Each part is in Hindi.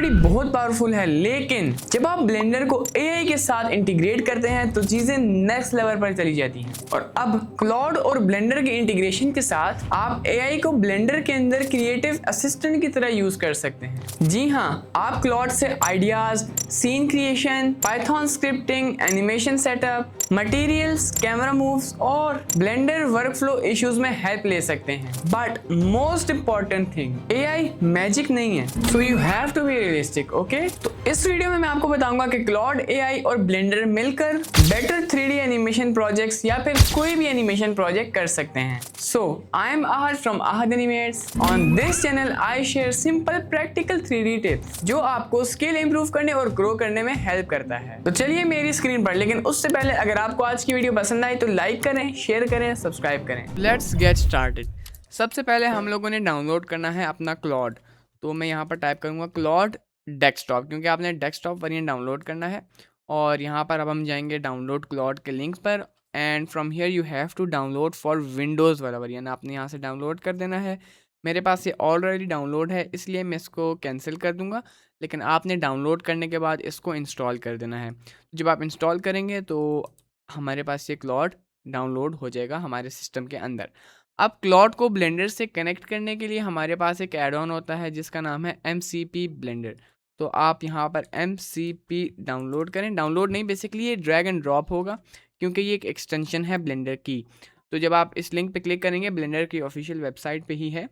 ऑलरेडी बहुत पावरफुल है, लेकिन जब आप ब्लेंडर को एआई के साथ इंटीग्रेट करते हैं तो चीजें नेक्स्ट लेवल पर चली जाती हैं। और अब क्लॉड और ब्लेंडर के इंटीग्रेशन के साथ आप एआई को ब्लेंडर के अंदर क्रिएटिव असिस्टेंट की तरह यूज कर सकते हैं। जी हाँ, आप क्लॉड से ideas, scene creation, Python scripting, animation setup, materials, camera moves और ब्लेंडर वर्कफ्लो इश्यूज में हेल्प ले सकते हैं। But most important thing, AI magic नहीं है, so you have to be realistic. Okay, तो इस वीडियो में मैं आपको बताऊंगा कि क्लॉड एआई और ब्लेंडर मिलकर बेटर 3D एनिमेशन प्रोजेक्ट्स या फिर कोई भी एनिमेशन प्रोजेक्ट कर सकते हैं। So I am Ahad from Ahad animates. On this channel I share simple practical 3D tips जो आपको स्किल इंप्रूव करने और ग्रो करने में हेल्प करता है। तो चलिए मेरी स्क्रीन पर, लेकिन उससे पहले अगर आपको आज की वीडियो पसंद आई तो लाइक करें, शेयर करें, सब्सक्राइब करें। Let's get started. सबसे पहले हम लोगों ने डाउनलोड करना है अपना क्लॉड। तो मैं यहाँ पर टाइप करूँगा क्लॉड डेस्कटॉप, क्योंकि आपने डेस्कटॉप वेरिएंट डाउनलोड करना है। और यहाँ पर अब हम जाएंगे डाउनलोड क्लॉड के लिंक पर, and from here you have to download for Windows वाला वेरिएंट। आपने यहाँ से डाउनलोड कर देना है। मेरे पास ये ऑलरेडी डाउनलोड है, इसलिए मैं इसको कैंसिल कर दूँगा, लेकिन आपने डाउनलोड करने के बाद इसको इंस्टॉल कर देना है। जब आप इंस्टॉल करेंगे तो हमारे पास ये क्लॉड डाउनलोड हो जाएगा हमारे सिस्टम के अंदर। अब क्लॉड को ब्लेंडर से कनेक्ट करने के लिए हमारे पास एक ऐड ऑन होता है जिसका नाम है MCP ब्लेंडर। तो आप यहाँ पर MCP डाउनलोड करें। डाउनलोड नहीं, बेसिकली ये ड्रैग एंड ड्रॉप होगा, क्योंकि ये एक एक्सटेंशन है ब्लेंडर की। तो जब आप इस लिंक पे क्लिक करेंगे, ब्लेंडर की ऑफिशियल वेबसाइट पे ही है,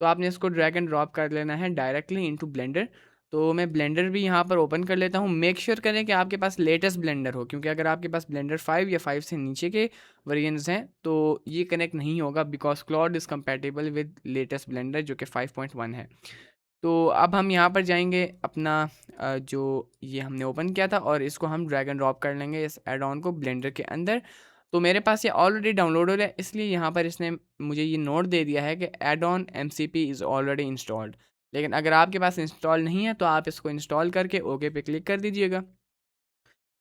तो आपने इसको ड्रैग एंड ड्रॉप कर लेना है डायरेक्टली इनटू ब्लेंडर। तो मैं ब्लेंडर भी यहाँ पर ओपन कर लेता हूँ। मेक श्योर करें कि आपके पास लेटेस्ट ब्लेंडर हो, क्योंकि अगर आपके पास ब्लेंडर 5 या 5 से नीचे के वेरिएंट्स हैं तो ये कनेक्ट नहीं होगा, because Claude is compatible with latest blender जो कि 5.1 है। तो अब हम यहाँ पर जाएंगे अपना जो ये हमने ओपन किया था, और इसको हम ड्रैग एंड ड्रॉप कर लेंगे इस एड ऑन को ब्लेंडर के अंदर। तो मेरे पास ये ऑलरेडी डाउनलोड हो रहा है, इसलिए यहाँ पर इसने मुझे ये नोट दे दिया है कि add on MCP is already installed. लेकिन अगर आपके पास इंस्टॉल नहीं है तो आप इसको इंस्टॉल करके ओके पे क्लिक कर दीजिएगा।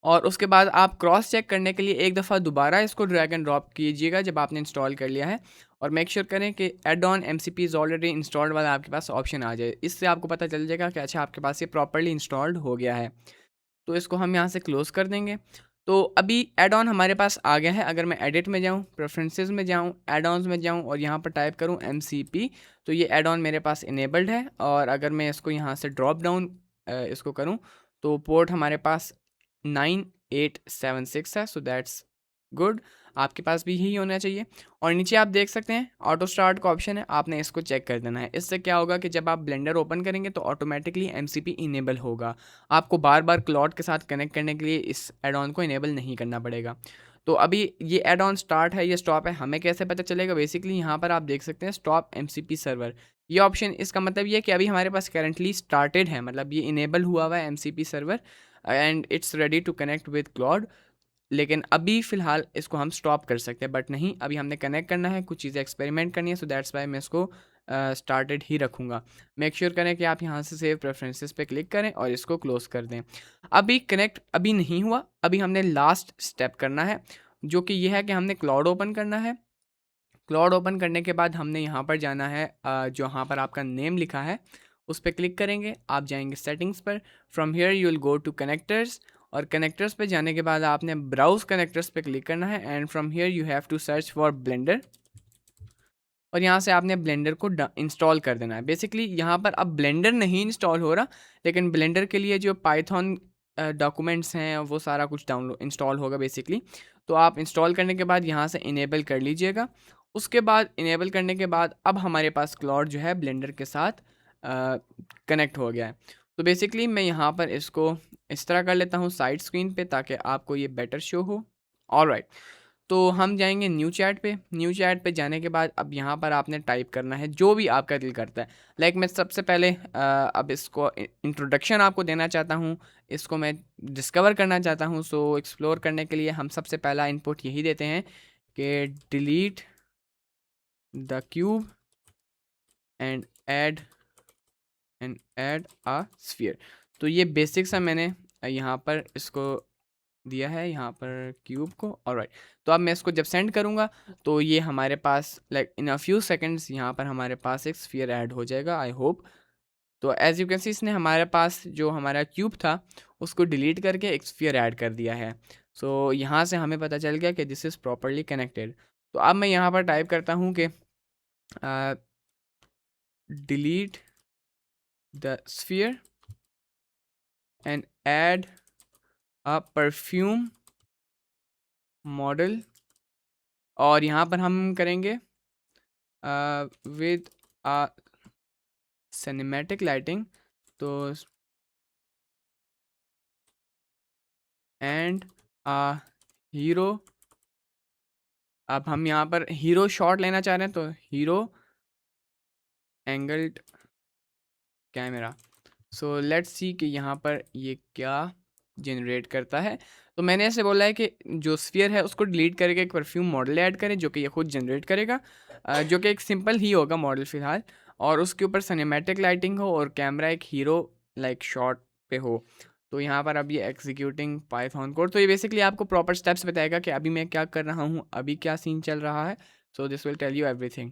और उसके बाद आप क्रॉस चेक करने के लिए एक दफ़ा दोबारा इसको ड्रैग एंड ड्रॉप कीजिएगा जब आपने इंस्टॉल कर लिया है, और मेक श्योर करें कि add on MCP is already installed वाला आपके पास ऑप्शन आ जाए। इससे आपको पता चल जाएगा कि अच्छा आपके पास ये प्रॉपरली इंस्टॉल्ड हो गया है। तो इसको हम यहाँ से क्लोज़ कर देंगे। तो अभी एड ऑन हमारे पास आ गया है। अगर मैं एडिट में जाऊँ, प्रेफरेंसेस में जाऊँ, एड ऑन्स में जाऊँ और यहाँ पर टाइप करूँ MCP, तो ये एड ऑन मेरे पास इनेबल्ड है। और अगर मैं इसको यहाँ से ड्रॉप डाउन इसको करूँ तो पोर्ट हमारे पास 9876 है, सो दैट्स गुड। आपके पास भी यही होना चाहिए। और नीचे आप देख सकते हैं ऑटो स्टार्ट का ऑप्शन है, आपने इसको चेक कर देना है। इससे क्या होगा कि जब आप ब्लेंडर ओपन करेंगे तो ऑटोमेटिकली MCP इनेबल होगा। आपको बार बार क्लॉड के साथ कनेक्ट करने के लिए इस एड ऑन को इनेबल नहीं करना पड़ेगा। तो अभी ये एड ऑन स्टार्ट है, ये स्टॉप है, हमें कैसे पता चलेगा? बेसिकली यहाँ पर आप देख सकते हैं स्टॉप MCP सर्वर, ये ऑप्शन। इसका मतलब ये है कि अभी हमारे पास करंटली स्टार्टेड है, मतलब ये इनेबल हुआ हुआ है MCP server and it's ready to connect with Claude. लेकिन अभी फ़िलहाल इसको हम स्टॉप कर सकते हैं, बट नहीं, अभी हमने कनेक्ट करना है, कुछ चीज़ें एक्सपेरिमेंट करनी है। सो दैट्स वाई मैं इसको स्टार्टेड ही रखूँगा। मेक श्योर करें कि आप यहाँ से सेव प्रेफरेंसेस पे क्लिक करें और इसको क्लोज़ कर दें। अभी कनेक्ट अभी नहीं हुआ, अभी हमने लास्ट स्टेप करना है, जो कि ये है कि हमने क्लाउड ओपन करना है। क्लाउड ओपन करने के बाद हमने यहाँ पर जाना है, जो यहाँ पर आपका नेम लिखा है उस पर क्लिक करेंगे। आप जाएंगे सेटिंग्स पर, from here you will go to connectors, और कनेक्टर्स पे जाने के बाद आपने ब्राउज कनेक्टर्स पे क्लिक करना है, and from here you have to search for Blender, और यहाँ से आपने ब्लेंडर को इंस्टॉल कर देना है। बेसिकली यहाँ पर अब ब्लेंडर नहीं इंस्टॉल हो रहा, लेकिन ब्लेंडर के लिए जो पाइथन डॉक्यूमेंट्स हैं वो सारा कुछ डाउनलोड इंस्टॉल होगा बेसिकली। तो आप इंस्टॉल करने के बाद यहाँ से इनेबल कर लीजिएगा। उसके बाद इनेबल करने के बाद अब हमारे पास क्लॉड जो है ब्लेंडर के साथ कनेक्ट हो गया है। तो बेसिकली मैं यहाँ पर इसको इस तरह कर लेता हूँ साइड स्क्रीन पे, ताकि आपको ये बेटर शो हो। ऑलराइट, तो हम जाएंगे न्यू चैट पे। न्यू चैट पे जाने के बाद अब यहाँ पर आपने टाइप करना है जो भी आपका दिल करता है। लाइक मैं सबसे पहले अब इसको इंट्रोडक्शन आपको देना चाहता हूँ, इसको मैं डिस्कवर करना चाहता हूँ। सो एक्सप्लोर करने के लिए हम सबसे पहला इनपुट यही देते हैं कि delete the cube and add a sphere. तो ये बेसिक सा मैंने यहाँ पर इसको दिया है, यहाँ पर क्यूब को। ऑलराइट, तो अब मैं इसको जब सेंड करूँगा तो ये हमारे पास like in a few seconds यहाँ पर हमारे पास एक स्फीयर ऐड हो जाएगा, आई होप। तो एज यू कैन सी इसने हमारे पास जो हमारा क्यूब था उसको डिलीट करके एक स्फीयर ऐड कर दिया है। सो यहाँ से हमें पता चल गया कि दिस इज़ प्रॉपरली कनेक्टेड। तो अब मैं यहाँ पर टाइप करता हूँ कि delete the sphere and add a perfume model, और यहाँ पर हम करेंगे विद अ सिनेमैटिक लाइटिंग, तो एंड अ हीरो। अब हम यहाँ पर हीरो शॉट लेना चाह रहे हैं, तो hero angled camera. So let's see कि यहाँ पर ये क्या जनरेट करता है। तो मैंने ऐसे बोला है कि जो स्फीयर है उसको डिलीट करके एक परफ्यूम मॉडल ऐड करें जो कि ये खुद जनरेट करेगा, जो कि एक सिंपल ही होगा मॉडल फ़िलहाल, और उसके ऊपर सिनेमैटिक लाइटिंग हो और कैमरा एक हीरो लाइक शॉट पे हो। तो यहाँ पर अब ये एग्जीक्यूटिंग पाइथन कोड, तो ये बेसिकली आपको प्रॉपर स्टेप्स बताएगा कि अभी मैं क्या कर रहा हूँ, अभी क्या सीन चल रहा है। So this will tell you everything.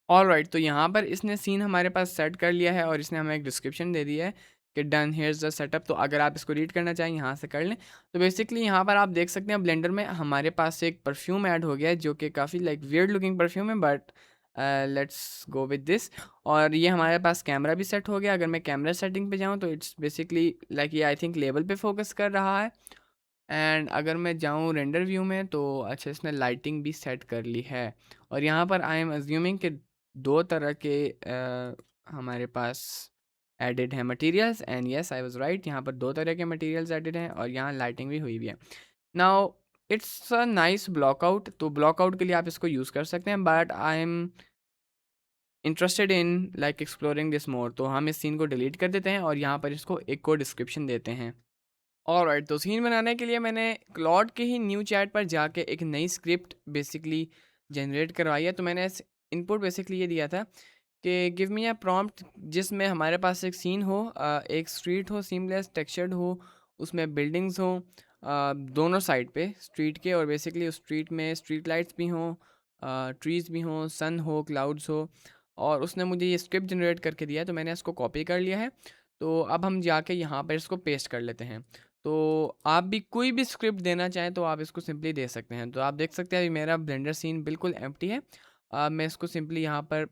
Alright, तो यहाँ पर इसने सीन हमारे पास सेट कर लिया है और इसने हमें एक डिस्क्रिप्शन दे दिया है कि डन हेयर्स द सेटअप। तो अगर आप इसको रीड करना चाहें यहाँ से कर लें। तो बेसिकली यहाँ पर आप देख सकते हैं ब्लेंडर में हमारे पास एक परफ्यूम ऐड हो गया है जो कि काफ़ी लाइक वियर्ड लुकिंग परफ्यूम है, but let's go with this. और ये हमारे पास कैमरा भी सेट हो गया। अगर मैं कैमरा सेटिंग पे जाऊँ तो इट्स बेसिकली लाइक ये आई थिंक लेवल पे फोकस कर रहा है। एंड अगर मैं जाऊँ रेंडर व्यू में तो अच्छा इसने लाइटिंग भी सेट कर ली है। और यहाँ पर आई एम अज्यूमिंग कि दो तरह के हमारे पास एडिड हैं materials, and yes I was right, यहाँ पर दो तरह के मटेरियल्स एडिड हैं और यहाँ लाइटिंग भी हुई भी है। Now it's a nice block out, तो ब्लॉकआउट के लिए आप इसको यूज़ कर सकते हैं, but I am interested in like exploring this more. तो हम इस सीन को डिलीट कर देते हैं और यहाँ पर इसको एक को डिस्क्रिप्शन देते हैं। ऑलराइट, तो सीन बनाने के लिए मैंने क्लॉड के ही न्यू चैट पर जाके एक नई स्क्रिप्ट बेसिकली जनरेट करवाई है। तो मैंने इनपुट बेसिकली ये दिया था कि गिव मी अ प्रॉम्प्ट जिसमें हमारे पास एक सीन हो, एक स्ट्रीट हो, सीमलेस टेक्सचर्ड हो, उसमें बिल्डिंग्स हो दोनों साइड पे स्ट्रीट के, और बेसिकली उस स्ट्रीट में स्ट्रीट लाइट्स भी हों, ट्रीज़ भी हों, सन हो, क्लाउड्स हो। और उसने मुझे ये स्क्रिप्ट जनरेट करके दिया है तो मैंने इसको कॉपी कर लिया है। तो अब हम जाके यहाँ पर इसको पेस्ट कर लेते हैं। तो आप भी कोई भी स्क्रिप्ट देना चाहें तो आप इसको सिंपली दे सकते हैं। तो आप देख सकते हैं अभी मेरा ब्लेंडर सीन बिल्कुल एम्प्टी है। मैं इसको सिंपली यहाँ पर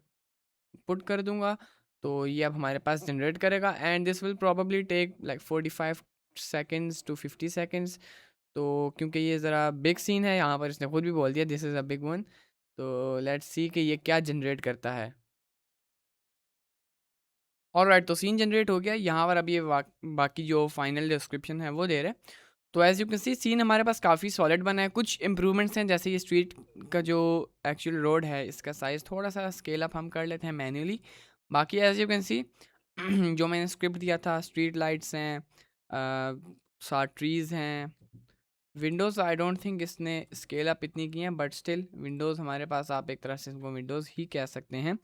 पुट कर दूंगा तो ये अब हमारे पास जनरेट करेगा, and this will probably take like 45 seconds to 50 seconds. तो क्योंकि ये ज़रा बिग सीन है, यहाँ पर इसने खुद भी बोल दिया this is a big one. तो लेट्स सी कि ये क्या जनरेट करता है। ऑलराइट, तो सीन जनरेट हो गया। यहाँ पर अब ये बाकी जो फाइनल डिस्क्रिप्शन है वो दे रहे हैं। तो as you can see scene हमारे पास काफ़ी सॉलिड बना है। कुछ इंप्रूवमेंट्स हैं, जैसे ये स्ट्रीट का जो एक्चुअल रोड है इसका साइज़ थोड़ा सा स्केल अप हम कर लेते हैं मैन्युअली। बाकी एज़ यू कैन सी जो मैंने स्क्रिप्ट दिया था, स्ट्रीट लाइट्स हैं, साथ ट्रीज़ हैं, विंडोज़ आई डोंट थिंक इसने स्केल अप इतनी की हैं, बट स्टिल विंडोज़ हमारे पास, आप एक तरह से इनको विंडोज़ ही कह सकते हैं।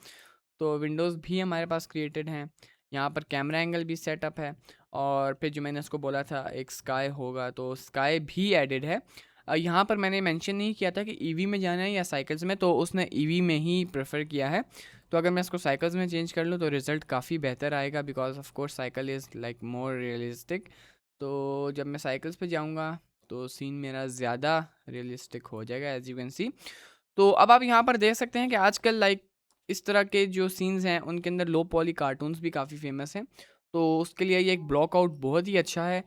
तो विंडोज़ भी हमारे पास क्रिएटेड हैं। यहाँ पर कैमरा एंगल भी सेटअप है, और फिर जो मैंने उसको बोला था एक स्काई होगा तो स्काई भी एडिड है। यहाँ पर मैंने मेंशन नहीं किया था कि ईवी में जाना है या साइकिल्स में, तो उसने ईवी में ही प्रेफर किया है। तो अगर मैं इसको साइकिल्स में चेंज कर लूँ तो रिज़ल्ट काफ़ी बेहतर आएगा, because of course cycle is like more realistic. तो जब मैं साइकिल्स पे जाऊँगा तो सीन मेरा ज़्यादा रियलिस्टिक हो जाएगा एज यू कैन सी। तो अब आप यहाँ पर देख सकते हैं कि आजकल लाइक इस तरह के जो सीन्स हैं उनके अंदर लो पॉली कार्टून्स भी काफ़ी फेमस हैं। तो उसके लिए ये एक ब्लॉकआउट बहुत ही अच्छा है।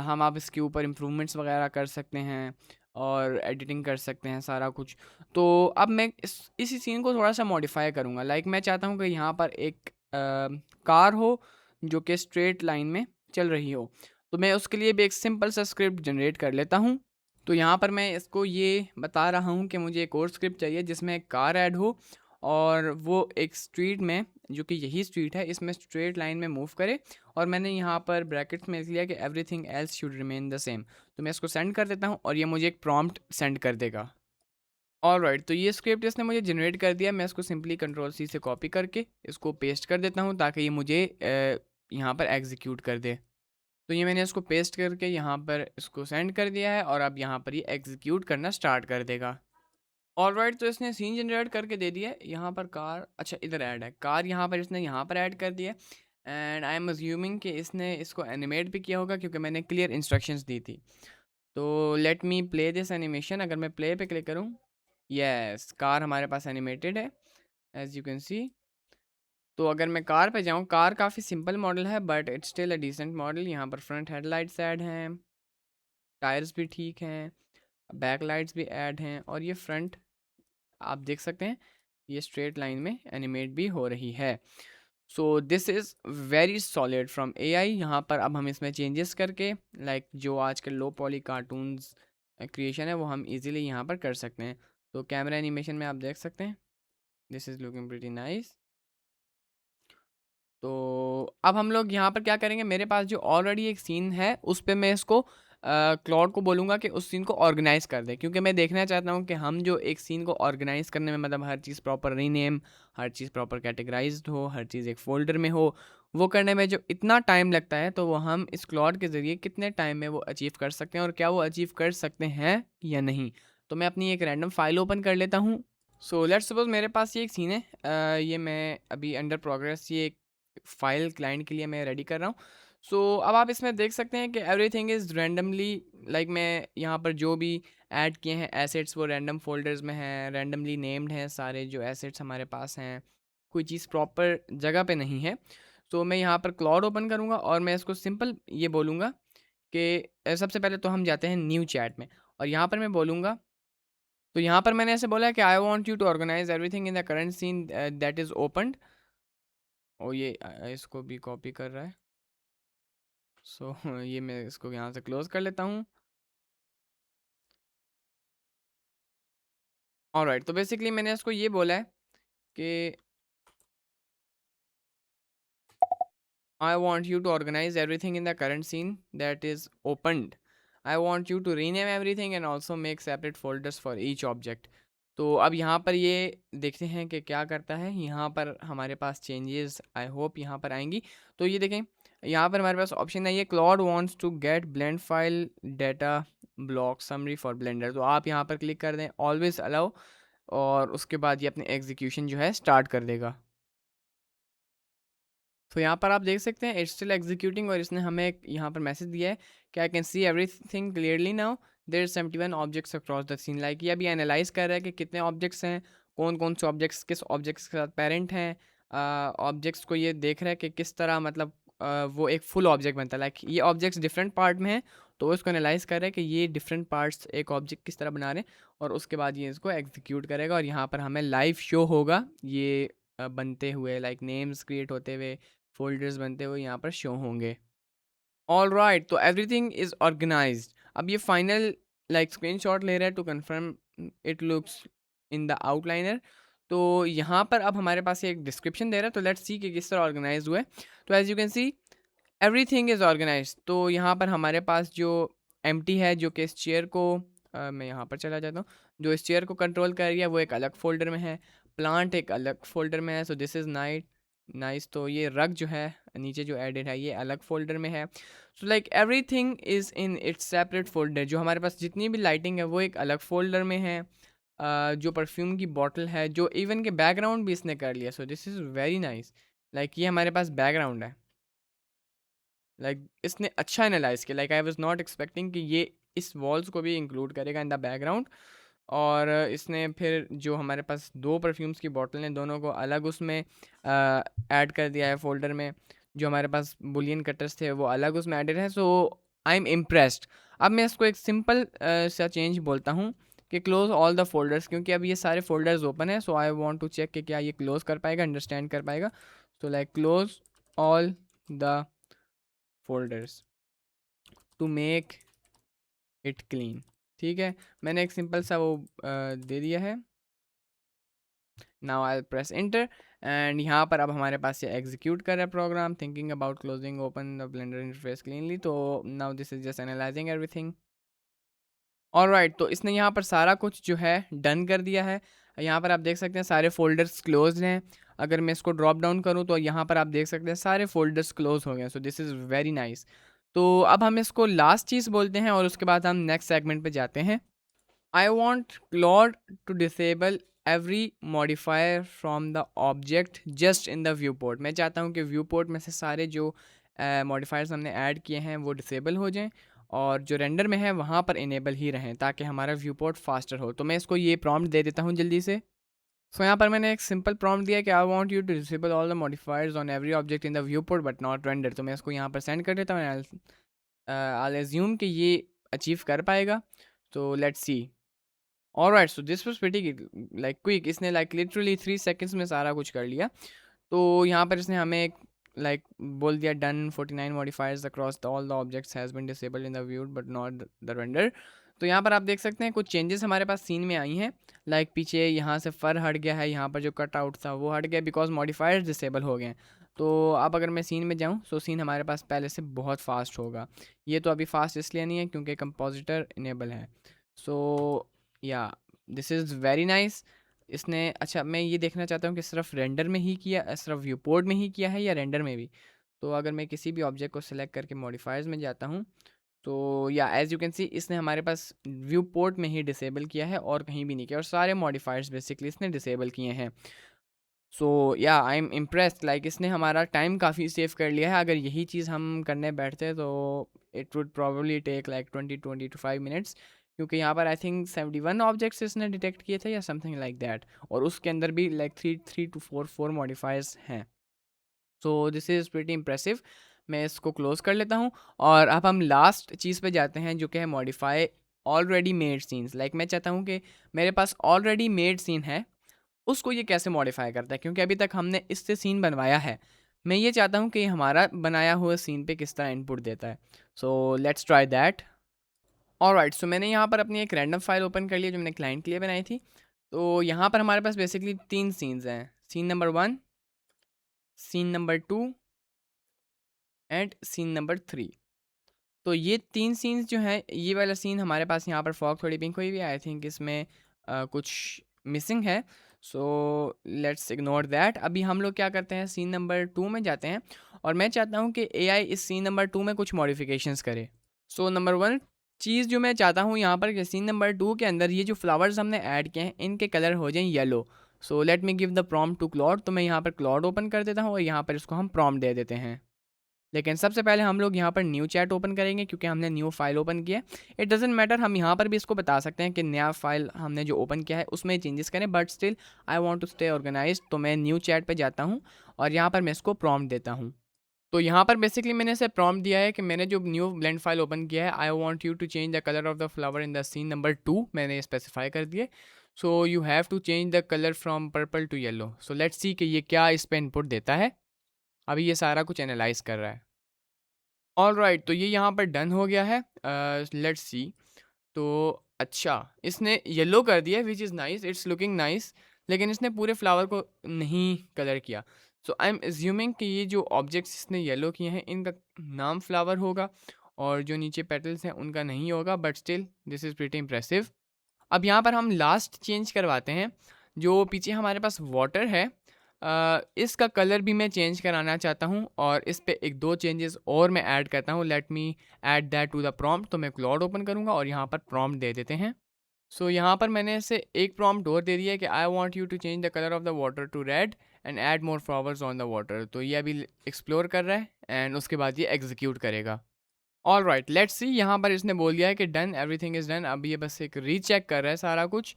हम आप इसके ऊपर इम्प्रूवमेंट्स वगैरह कर सकते हैं और एडिटिंग कर सकते हैं सारा कुछ। तो अब मैं इसी सीन को थोड़ा सा मॉडिफाई करूँगा। लाइक मैं चाहता हूँ कि यहाँ पर एक कार हो जो कि स्ट्रेट लाइन में चल रही हो। तो मैं उसके लिए भी एक सिंपल सा स्क्रिप्ट जनरेट कर लेता हूँ। तो यहाँ पर मैं इसको ये बता रहा हूँ कि मुझे एक और स्क्रिप्ट चाहिए जिसमें एक कार ऐड हो और वो एक स्ट्रीट में, जो कि यही स्ट्रीट है, इसमें स्ट्रेट लाइन में मूव करे। और मैंने यहाँ पर ब्रैकेट्स में लिख लिया कि everything else should remain the same. तो मैं इसको सेंड कर देता हूँ और ये मुझे एक प्रॉम्प्ट सेंड कर देगा। ऑलराइट, तो ये स्क्रिप्ट इसने मुझे जनरेट कर दिया। मैं इसको सिंपली कंट्रोल सी से कॉपी करके इसको पेस्ट कर देता हूँ ताकि ये मुझे यहाँ पर एग्जीक्यूट कर दे। तो ये मैंने इसको पेस्ट करके यहाँ पर इसको सेंड कर दिया है और अब यहाँ पर ये एग्जीक्यूट करना स्टार्ट कर देगा। ऑलराइट, तो इसने सीन जनरेट करके दे दिया है। यहाँ पर कार, अच्छा इधर ऐड है कार, यहाँ पर इसने यहाँ पर ऐड कर दिया एंड आई एम अज्यूमिंग कि इसने इसको एनिमेट भी किया होगा क्योंकि मैंने क्लियर इंस्ट्रक्शंस दी थी। तो let me play this animation. अगर मैं प्ले पे क्लिक करूँ, यस कार हमारे पास एनिमेटेड है एज यू कैन सी। तो अगर मैं कार पे जाऊँ, कार काफ़ी सिंपल मॉडल है but it's still a decent model. यहाँ पर फ्रंट हेडलाइट्स ऐड हैं, टायर्स भी ठीक हैं, बैक लाइट्स भी ऐड हैं, और ये फ्रंट आप देख सकते हैं ये स्ट्रेट लाइन में एनिमेट भी हो रही है। So this is very solid from AI. यहाँ पर अब हम इसमें चेंजेस करके जो आजकल लो पॉली कार्टून्स क्रिएशन है वो हम इजीली यहाँ पर कर सकते हैं। तो कैमरा एनिमेशन में आप देख सकते हैं this is looking pretty nice. तो अब हम लोग यहाँ पर क्या करेंगे, मेरे पास जो ऑलरेडी एक सीन है उस पे मैं इसको क्लॉड को बोलूँगा कि उस सीन को ऑर्गेनाइज़ कर दे, क्योंकि मैं देखना चाहता हूँ कि हम जो एक सीन को ऑर्गेनाइज़ करने में, मतलब हर चीज़ प्रॉपर रीनेम, हर चीज़ प्रॉपर कैटेगराइज्ड हो, हर चीज़ एक फ़ोल्डर में हो, वो करने में जो इतना टाइम लगता है तो वो हम इस क्लॉड के ज़रिए कितने टाइम में वो अचीव कर सकते हैं, और क्या वो अचीव कर सकते हैं या नहीं। तो मैं अपनी एक रैंडम फाइल ओपन कर लेता हूँ। सो लेट्स सपोज मेरे पास ये एक सीन है, ये मैं अभी अंडर प्रोग्रेस ये फाइल क्लाइंट के लिए मैं रेडी कर रहा हूँ। सो अब आप इसमें देख सकते हैं कि एवरीथिंग इज़ रैंडमली, मैं यहाँ पर जो भी ऐड किए हैं एसेट्स वो रैंडम फोल्डर्स में हैं, रैंडमली नेम्ड हैं सारे जो एसेट्स हमारे पास हैं, कोई चीज़ प्रॉपर जगह पे नहीं है। तो मैं यहाँ पर क्लाउड ओपन करूँगा और मैं इसको सिंपल ये बोलूँगा कि सबसे पहले तो हम जाते हैं न्यू चैट में, और यहाँ पर मैं बोलूँगा, तो यहाँ पर मैंने ऐसे बोला है कि I want you to organise everything in the current scene that is opened. और ये इसको भी कॉपी कर रहा है। सो ये मैं इसको यहाँ से क्लोज कर लेता हूँ। ऑलराइट, तो बेसिकली मैंने इसको ये बोला है कि I want you to organize everything in the current scene that is opened. I want you to rename everything and also make separate folders for each object. तो अब यहाँ पर ये देखते हैं कि क्या करता है। यहाँ पर हमारे पास चेंजेस आई होप यहाँ पर आएंगी। तो ये देखें यहाँ पर हमारे पास ऑप्शन है ये Claude wants to get blend file data block summary for Blender. तो आप यहाँ पर क्लिक कर दें ऑलवेज अलाउ, और उसके बाद ये अपने एग्जीक्यूशन जो है स्टार्ट कर देगा। तो यहाँ पर आप देख सकते हैं इट्स स्टिल एग्जीक्यूटिंग, और इसने हमें एक यहाँ पर मैसेज दिया है कि I can see everything clearly now there is 71 objects across the scene. ये अभी एनालाइज कर रहा है कि कितने ऑब्जेक्ट्स हैं, कौन कौन से ऑब्जेक्ट्स किस ऑब्जेक्ट्स के साथ पेरेंट हैं। ऑब्जेक्ट्स को ये देख रहा है कि किस तरह वो एक फुल ऑब्जेक्ट बनता है। ये ऑब्जेक्ट्स डिफरेंट पार्ट में हैं, तो वो इसको एनालाइज कर रहा है कि ये डिफरेंट पार्ट्स एक ऑब्जेक्ट किस तरह बना रहे हैं, और उसके बाद ये इसको एग्जीक्यूट करेगा, और यहाँ पर हमें लाइव शो होगा ये बनते हुए, नेम्स क्रिएट होते हुए, फोल्डर्स बनते हुए यहाँ पर शो होंगे। ऑल राइट, तो एवरीथिंग इज ऑर्गेनाइज्ड। अब ये फाइनल स्क्रीनशॉट ले रहा है to confirm it looks in the outliner. तो यहाँ पर अब हमारे पास एक डिस्क्रिप्शन दे रहा है, तो लेट्स सी कि किस तरह ऑर्गेनाइज हुआ है। तो as you can see everything is organise. तो यहाँ पर हमारे पास जो एम्प्टी है, जो कि इस चेयर को मैं यहाँ पर चला जाता हूँ, जो इस चेयर को कंट्रोल कर रही है वो एक अलग फोल्डर में है, प्लांट एक अलग फोल्डर में है। So this is nice. तो ये रग जो है नीचे जो एडेड है ये अलग फोल्डर में है। So everything is in its separate folder. जो हमारे पास जितनी भी लाइटिंग है वो एक अलग फोल्डर में है। जो परफ्यूम की बॉटल है, जो इवन के बैकग्राउंड भी इसने कर लिया। सो दिस इज़ वेरी नाइस। ये हमारे पास बैकग्राउंड है, इसने अच्छा एनालाइज किया। आई वाज नॉट एक्सपेक्टिंग कि ये इस वॉल्स को भी इंक्लूड करेगा इन द बैकग्राउंड। और इसने फिर जो हमारे पास दो परफ्यूम्स की बॉटल हैं दोनों को अलग उसमें ऐड कर दिया है फोल्डर में। जो हमारे पास बुलियन कटर्स थे वो अलग उसमें एडेड है। So I am impressed. अब मैं इसको एक सिंपल सा चेंज बोलता हूँ कि क्लोज ऑल द फोल्डर्स, क्योंकि अब ये सारे फोल्डर्स ओपन है। So I want to check कि क्या ये क्लोज कर पाएगा, अंडरस्टैंड कर पाएगा। So close all the folders to make it clean. ठीक है, मैंने एक सिंपल सा वो दे दिया है। Now I press enter, and यहाँ पर अब हमारे पास ये एग्जीक्यूट कर रहा है program, thinking about closing open the Blender interface cleanly. तो now this is just analysing everything. Alright, तो इसने यहाँ पर सारा कुछ जो है डन कर दिया है। यहाँ पर आप देख सकते हैं सारे फोल्डर्स क्लोज हैं। अगर मैं इसको ड्रॉप डाउन करूँ तो यहाँ पर आप देख सकते हैं सारे फोल्डर्स क्लोज हो गए। सो दिस इज़ वेरी नाइस। तो अब हम इसको लास्ट चीज़ बोलते हैं और उसके बाद हम नेक्स्ट सेगमेंट पे जाते हैं। I want Claude to disable every modifier from the object just in the viewport. मैं चाहता हूँ कि व्यू पोर्ट में से सारे जो मॉडिफायर्स हमने ऐड किए हैं वो डिसेबल हो जाएं और जो रेंडर में है वहाँ पर इनेबल ही रहें ताकि हमारा व्यू पोर्ट फास्टर हो। तो मैं इसको ये प्रॉम्प्ट दे देता हूँ जल्दी से। सो यहाँ पर मैंने एक सिंपल प्रॉम्प्ट दिया कि I want you to disable all the modifiers on every object in the viewport but not render. तो मैं इसको यहाँ पर सेंड कर देता हूँ। आई एज्यूम कि ये अचीव कर पाएगा। तो let's see. Alright, so this was pretty like quick. इसने लाइक लिटरली 3 सेकंड्स में सारा कुछ कर लिया। तो यहाँ पर इसने हमें एक लाइक बोल दिया done 49 modifiers across all the objects has been disabled in the view but not the render. तो यहाँ पर आप देख सकते हैं कुछ चेंजेस हमारे पास सीन में आई हैं। लाइक पीछे यहाँ से फर हट गया है, यहाँ पर जो कट आउट था वो हट गया बिकॉज मॉडिफायर्स डिसेबल हो गए हैं। तो अब अगर मैं सीन में जाऊँ तो सीन हमारे पास पहले से बहुत फास्ट होगा। ये तो अभी फास्ट इसलिए नहीं है क्योंकि कंपोजिटर इनेबल है। सो या दिस इज़ वेरी नाइस। इसने अच्छा मैं ये देखना चाहता हूँ कि सिर्फ रेंडर में ही किया, सिर्फ व्यू पोर्ट में ही किया है या रेंडर में भी। तो अगर मैं किसी भी ऑब्जेक्ट को सिलेक्ट करके मॉडिफायर्स में जाता हूँ तो या एज यू कैन सी इसने हमारे पास व्यू पोर्ट में ही डिसेबल किया है और कहीं भी नहीं किया और सारे मॉडिफायर्स बेसिकली इसने डिसेबल किए हैं। सो या आई एम इम्प्रेस्ड। लाइक इसने हमारा टाइम काफ़ी सेव कर लिया है। अगर यही चीज़ हम करने बैठते तो it would probably take like 20-25 minutes क्योंकि यहाँ पर आई थिंक 71 ऑब्जेक्ट्स इसने डिटेक्ट किए थे या समथिंग लाइक दैट और उसके अंदर भी लाइक 3 to 4 मॉडिफायर्स हैं। सो दिस इज़ प्रीटी इम्प्रेसिव। मैं इसको क्लोज़ कर लेता हूँ और अब हम लास्ट चीज़ पे जाते हैं जो कि है modify already made scenes. Like मैं चाहता हूँ कि मेरे पास ऑलरेडी मेड सीन है, उसको ये कैसे मॉडिफाई करता है क्योंकि अभी तक हमने इससे सीन बनवाया है। मैं ये चाहता हूँ कि हमारा बनाया हुआ सीन पे किस तरह इनपुट देता है। So let's try that. Alright, so मैंने यहाँ पर अपनी एक रैंडम फाइल ओपन कर लिया जो मैंने क्लाइंट के लिए बनाई थी। तो यहाँ पर हमारे पास बेसिकली 3 सीन्स हैं, scene number 1, scene number 2 and scene number 3। तो ये 3 सीन्स जो हैं, ये वाला सीन हमारे पास यहाँ पर फॉग थोड़ी पिंक हुई हुई है। आई थिंक इसमें कुछ मिसिंग है। So let's ignore that. अभी हम लोग क्या करते हैं, सीन नंबर 2 में जाते हैं और मैं चाहता हूँ कि एआई इस सीन नंबर 2 में कुछ मॉडिफिकेशंस करे। सो नंबर 1 चीज़ जो मैं चाहता हूँ यहाँ पर कि सीन नंबर 2 के अंदर ये जो फ्लावर्स हमने ऐड किए हैं इनके कलर हो जाएं yellow. So let me give the prompt to Claude. तो मैं यहाँ पर क्लॉड ओपन कर देता हूँ और यहाँ पर इसको हम प्रॉम्प्ट दे देते हैं। लेकिन सबसे पहले हम लोग यहाँ पर न्यू चैट ओपन करेंगे क्योंकि हमने न्यू फाइल ओपन किया है। इट डजेंट मैटर, हम यहाँ पर भी इसको बता सकते हैं कि नया फाइल हमने जो ओपन किया है उसमें चेंजेस करें, but still I want to stay organised. तो मैं न्यू चैट पे जाता हूँ और यहाँ पर मैं इसको प्रॉम्प्ट देता हूँ। तो यहाँ पर बेसिकली मैंने इसे प्रॉम्प्ट दिया है कि मैंने जो न्यू ब्लेंड फाइल ओपन किया है, I want you to change the colour of the flower in the scene number 2, मैंने स्पेसिफाई कर दिए। So you have to change the colour from purple to yellow. So let's see कि ये क्या इस पर इनपुट देता है। अभी ये सारा कुछ एनालाइज कर रहा है। ऑलराइट, तो ये यहाँ पर डन हो गया है। Let's see. तो अच्छा इसने येलो कर दिया which is nice, it's looking nice, लेकिन इसने पूरे फ्लावर को नहीं कलर किया। सो आई एम एज्यूमिंग कि ये जो ऑब्जेक्ट्स इसने येलो किए हैं इनका नाम फ्लावर होगा और जो नीचे पेटल्स हैं उनका नहीं होगा, but still this is pretty impressive. अब यहाँ पर हम लास्ट चेंज करवाते हैं। जो पीछे हमारे पास वाटर है इसका कलर भी मैं चेंज कराना चाहता हूँ और इस पे 1-2 चेंजेस और मैं ऐड करता हूँ। Let me add that to the prompt. तो मैं क्लॉड ओपन करूँगा और यहाँ पर प्रॉम्प्ट दे देते हैं। सो यहाँ पर मैंने इसे एक प्रॉम्प्ट और दे दिया है कि I want you to change the colour of the water to red and add more flowers on the water. तो ये अभी एक्सप्लोर कर रहा है एंड उसके बाद ये एग्जीक्यूट करेगा। All right, let's see. यहाँ पर इसने बोल दिया है कि डन, एवरीथिंग इज़ डन। अब ये बस एक रीचेक कर रहा है सारा कुछ।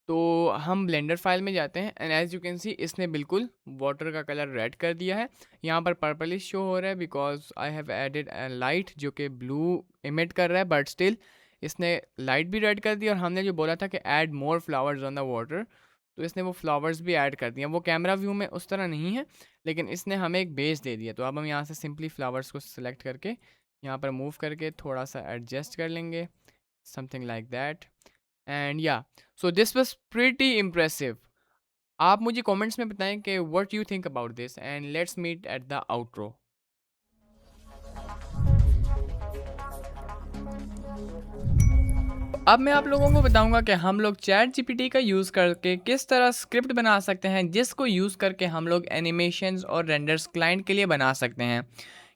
तो हम ब्लेंडर फाइल में जाते हैं and as you can see इसने बिल्कुल वाटर का कलर रेड कर दिया है। यहाँ पर पर्पलिश शो हो रहा है because I have added light जो कि ब्लू इमिट कर रहा है, बट स्टिल इसने लाइट भी रेड कर दी। और हमने जो बोला था कि add more flowers on the water, तो इसने वो फ्लावर्स भी ऐड कर दिए। वो कैमरा व्यू में उस तरह नहीं है लेकिन इसने हमें एक बेस दे दिया। तो अब हम यहाँ से सिंपली फ्लावर्स को सिलेक्ट करके यहाँ पर मूव करके थोड़ा सा एडजस्ट कर लेंगे, समथिंग लाइक दैट। एंड या so this was pretty impressive. आप मुझे कमेंट्स में बताएं कि what you think about this and let's meet at the outro. अब मैं आप लोगों को बताऊंगा कि हम लोग चैट जीपीटी का यूज़ करके किस तरह स्क्रिप्ट बना सकते हैं जिसको यूज़ करके हम लोग एनिमेशंस और रेंडर्स क्लाइंट के लिए बना सकते हैं।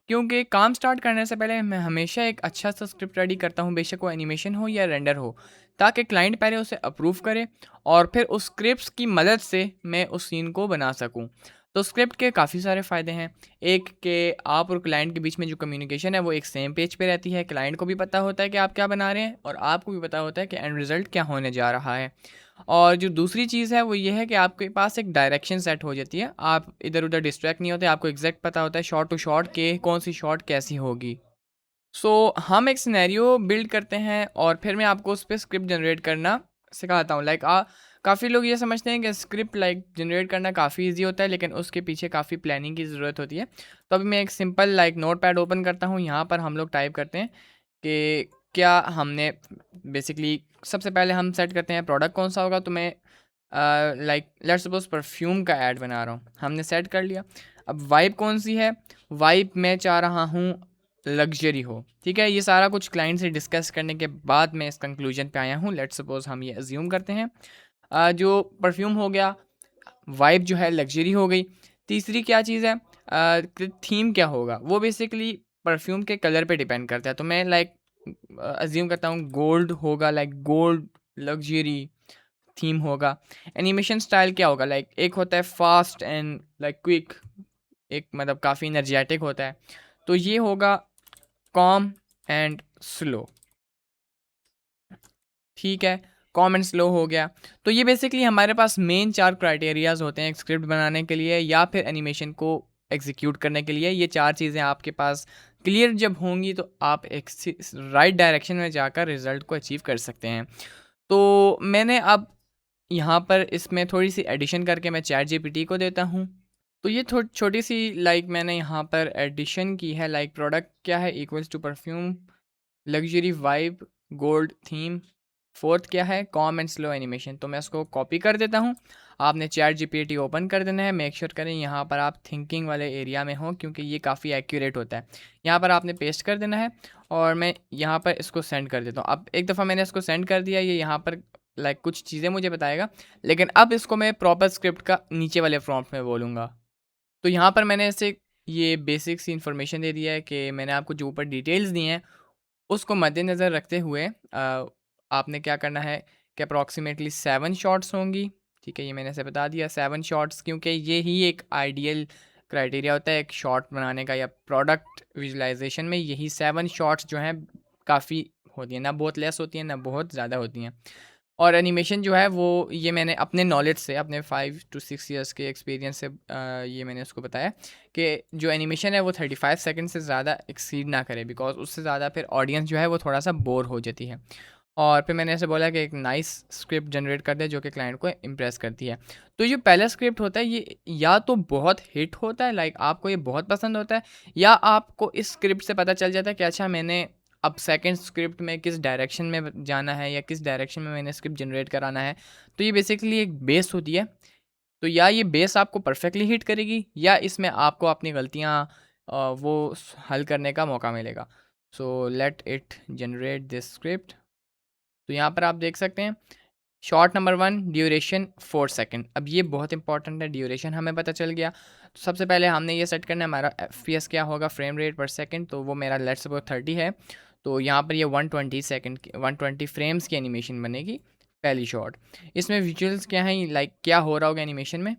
क्योंकि काम स्टार्ट करने से पहले मैं हमेशा एक अच्छा सा स्क्रिप्ट रेडी करता हूँ, बेशक वो एनिमेशन हो या रेंडर हो, ताकि क्लाइंट पहले उसे अप्रूव करे और फिर उस स्क्रिप्ट्स की मदद से मैं उस सीन को बना सकूँ। तो स्क्रिप्ट के काफ़ी सारे फ़ायदे हैं। एक के आप और क्लाइंट के बीच में जो कम्युनिकेशन है वो एक सेम पेज पे रहती है, क्लाइंट को भी पता होता है कि आप क्या बना रहे हैं और आपको भी पता होता है कि एंड रिज़ल्ट क्या होने जा रहा है। और जो दूसरी चीज़ है वो ये है कि आपके पास एक डायरेक्शन सेट हो जाती है, आप इधर उधर डिस्ट्रैक्ट नहीं होते, आपको एग्जैक्ट पता होता है शॉट टू शॉट के कौन सी शॉट कैसी होगी। सो हम एक सिनेरियो बिल्ड करते हैं और फिर मैं आपको उस पर स्क्रिप्ट जनरेट करना सिखाता हूँ। काफ़ी लोग ये समझते हैं कि स्क्रिप्ट जनरेट करना काफ़ी इजी होता है, लेकिन उसके पीछे काफ़ी प्लानिंग की ज़रूरत होती है। तो अभी मैं एक सिंपल नोट पैड ओपन करता हूँ, यहाँ पर हम लोग टाइप करते हैं कि क्या हमने बेसिकली सबसे पहले हम सेट करते हैं प्रोडक्ट कौन सा होगा। तो मैं लेट्स सपोज परफ्यूम का ऐड बना रहा हूँ, हमने सेट कर लिया। अब वाइब कौन सी है, वाइब मैं चाह रहा हूँ लग्जरी हो, ठीक है। ये सारा कुछ क्लाइंट से डिस्कस करने के बाद मैं इस कंक्लूजन पे आया हूँ। लेट्स सपोज हम ये अज्यूम करते हैं जो परफ्यूम हो गया, वाइब जो है लग्जरी हो गई। तीसरी क्या चीज़ है, थीम क्या होगा, वो बेसिकली परफ्यूम के कलर पे डिपेंड करता है। तो मैं अज्यूम करता हूँ गोल्ड होगा, गोल्ड लग्जरी थीम होगा। एनिमेशन स्टाइल क्या होगा, एक होता है फास्ट एंड क्विक, एक मतलब काफ़ी एनर्जेटिक होता है, तो ये होगा कॉम एंड स्लो, ठीक है। कॉम एंड स्लो हो गया। तो ये बेसिकली हमारे पास मेन 4 क्राइटेरियाज होते हैं एक स्क्रिप्ट बनाने के लिए या फिर एनिमेशन को एग्जीक्यूट करने के लिए। ये 4 चीज़ें आपके पास क्लियर जब होंगी तो आप एक राइट डायरेक्शन में जाकर रिजल्ट को अचीव कर सकते हैं। तो मैंने अब यहाँ पर इसमें थोड़ी सी एडिशन करके मैं चैट जीपीटी को देता हूँ। तो ये छोटी सी मैंने यहाँ पर एडिशन की है। प्रोडक्ट क्या है, equals to perfume luxury vibe gold theme, fourth क्या है, कॉम एंड स्लो एनिमेशन। तो मैं इसको कॉपी कर देता हूँ। आपने चैट जीपीटी ओपन कर देना है, मेक श्योर करें यहाँ पर आप थिंकिंग वाले एरिया में हो, क्योंकि ये काफ़ी एक्यूरेट होता है। यहाँ पर आपने पेस्ट कर देना है और मैं यहाँ पर इसको सेंड कर देता हूँ। अब एक दफ़ा मैंने इसको सेंड कर दिया, ये यहाँ पर कुछ चीज़ें मुझे बताएगा, लेकिन अब इसको मैं प्रॉपर स्क्रिप्ट का नीचे वाले प्रॉम्प्ट में बोलूँगा। तो यहाँ पर मैंने ऐसे ये बेसिक सी इन्फॉर्मेशन दे दिया है कि मैंने आपको जो ऊपर डिटेल्स दी हैं उसको मद्देनज़र रखते हुए आपने क्या करना है कि अप्रॉक्सीमेटली 7 शॉट्स होंगी, ठीक है। ये मैंने ऐसे बता दिया 7 शॉट्स, क्योंकि ये ही एक आइडियल क्राइटेरिया होता है एक शॉट बनाने का या प्रोडक्ट विजुलाइजेशन में। यही 7 शॉट्स जो हैं काफ़ी होती हैं, ना बहुत लेस होती हैं ना बहुत ज़्यादा होती हैं। और एनिमेशन जो है वो ये मैंने अपने नॉलेज से, अपने 5 to 6 ईयर्स के एक्सपीरियंस से ये मैंने उसको बताया कि जो एनिमेशन है वो 35 सेकंड से ज़्यादा एक्सीड ना करे, बिकॉज उससे ज़्यादा फिर ऑडियंस जो है वो थोड़ा सा बोर हो जाती है। और फिर मैंने ऐसे बोला कि एक नाइस स्क्रिप्ट जनरेट कर दे जो कि क्लाइंट को इम्प्रेस करती है। तो जो पहला स्क्रिप्ट होता है ये या तो बहुत हिट होता है, आपको ये बहुत पसंद होता है, या आपको इस स्क्रिप्ट से पता चल जाता है कि अच्छा मैंने अब सेकंड स्क्रिप्ट में किस डायरेक्शन में जाना है या किस डायरेक्शन में मैंने स्क्रिप्ट जनरेट कराना है। तो ये बेसिकली एक बेस होती है। तो या ये बेस आपको परफेक्टली हिट करेगी या इसमें आपको अपनी गलतियाँ वो हल करने का मौका मिलेगा। So let it generate this script. तो यहाँ पर आप देख सकते हैं शॉर्ट नंबर 1 ड्यूरेशन 4 सेकंड। अब ये बहुत इंपॉर्टेंट है, ड्यूरेशन हमें पता चल गया। तो सबसे पहले हमने ये सेट करना है हमारा FPS क्या होगा, फ्रेम रेट पर सेकंड। तो वो मेरा लेट्स सपोज 30 है, तो यहाँ पर ये 120 सेकंड 120 फ्रेम्स की एनिमेशन बनेगी पहली शॉट। इसमें विजुअल्स क्या हैं, क्या हो रहा होगा एनिमेशन में,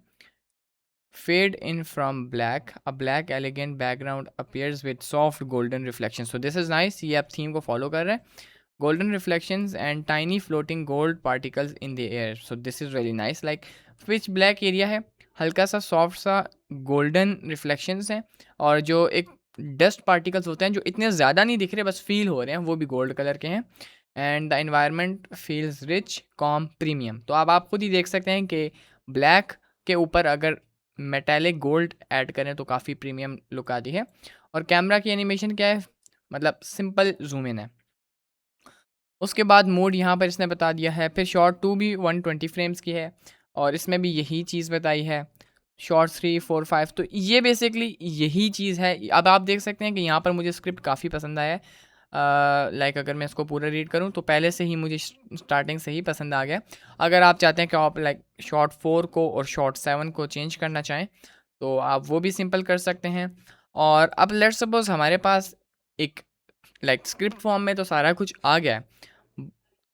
fade in from black, a black elegant background appears with soft golden reflection. So this is nice, ये आप थीम को फॉलो कर रहे हैं। golden reflections and tiny floating gold particles in the air, so this is really nice। pitch black area है, हल्का सा सॉफ्ट सा गोल्डन रिफ्लेक्शंस हैं, और जो एक डस्ट पार्टिकल्स होते हैं जो इतने ज़्यादा नहीं दिख रहे बस फील हो रहे हैं, वो भी गोल्ड कलर के हैं। And the environment feels rich com premium. तो अब आप खुद ही देख सकते हैं कि ब्लैक के ऊपर अगर मेटेलिक गोल्ड ऐड करें तो काफ़ी प्रीमियम लुक आती है। और कैमरा की एनिमेशन क्या है, मतलब सिंपल जूम इन है। उसके बाद मोड यहाँ पर इसने बता दिया है। फिर शॉर्ट 2 भी 120 फ्रेम्स की है और इसमें भी यही चीज़ बताई है। शॉर्ट 3 4 5, तो ये बेसिकली यही चीज़ है। अब आप देख सकते हैं कि यहाँ पर मुझे स्क्रिप्ट काफ़ी पसंद आया है। अगर मैं इसको पूरा रीड करूँ तो पहले से ही मुझे स्टार्टिंग से ही पसंद आ गया। अगर आप चाहते हैं कि आप शॉर्ट 4 को और शॉर्ट 7 को चेंज करना चाहें तो आप वो भी सिंपल कर सकते हैं। और अब लेट्स सपोज हमारे पास एक स्क्रिप्ट फॉर्म में तो सारा कुछ आ गया है।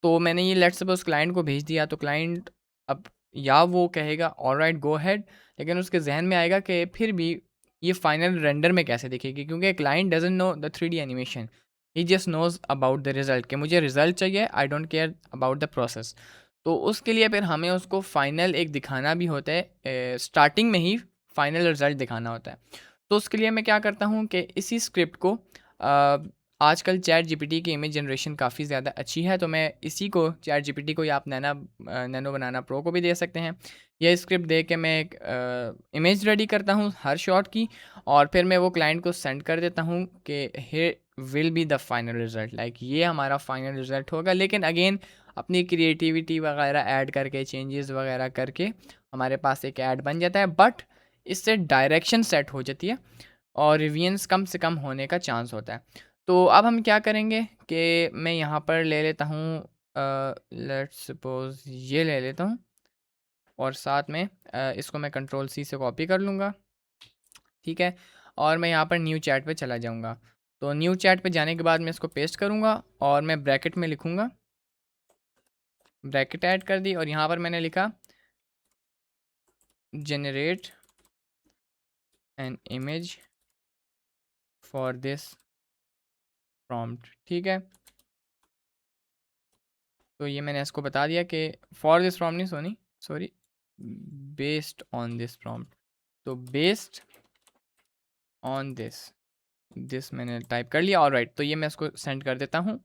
तो मैंने ये लेट्स सपोज क्लाइंट को भेज दिया, तो क्लाइंट अब या वो कहेगा ऑलराइट गो अहेड, लेकिन उसके जहन में आएगा कि फिर भी ये फाइनल रेंडर में कैसे दिखेगी, क्योंकि client doesn't know the 3D animation, he just knows about the result कि मुझे रिजल्ट चाहिए, I don't care about the process. तो उसके लिए फिर हमें उसको फाइनल एक दिखाना भी होता है, स्टार्टिंग में ही फाइनल रिजल्ट दिखाना होता है। तो उसके लिए मैं क्या करता हूँ कि इसी स्क्रिप्ट को आजकल चैट जीपीटी की इमेज जनरेशन काफ़ी ज़्यादा अच्छी है, तो मैं इसी को चैट जीपीटी को या आप नैनो बनाना प्रो को भी दे सकते हैं। यह स्क्रिप्ट दे के मैं एक इमेज रेडी करता हूँ हर शॉट की, और फिर मैं वो क्लाइंट को सेंड कर देता हूँ कि here will be the final result, like ये हमारा फाइनल रिज़ल्ट होगा। लेकिन अगेन अपनी क्रिएटिविटी वगैरह ऐड करके, चेंजेस वगैरह करके हमारे पास एक ऐड बन जाता है, बट इससे डायरेक्शन सेट हो जाती है और रिवियंस कम से कम होने का चांस होता है। तो अब हम क्या करेंगे कि मैं यहाँ पर ले लेता हूँ, लेट्स सपोज ये ले लेता हूँ, और साथ में इसको मैं कंट्रोल सी से कॉपी कर लूँगा, ठीक है। और मैं यहाँ पर न्यू चैट पे चला जाऊँगा। तो न्यू चैट पे जाने के बाद मैं इसको पेस्ट करूँगा और मैं ब्रैकेट में लिखूँगा, ब्रैकेट ऐड कर दी, और यहाँ पर मैंने लिखा generate an image for this prompt, ठीक है। तो ये मैंने इसको बता दिया कि फॉर दिस प्रॉम्प्ट नहीं, sorry based on this prompt. तो बेस्ड ऑन दिस मैंने टाइप कर लिया, ऑलराइट। तो ये मैं इसको सेंड कर देता हूँ।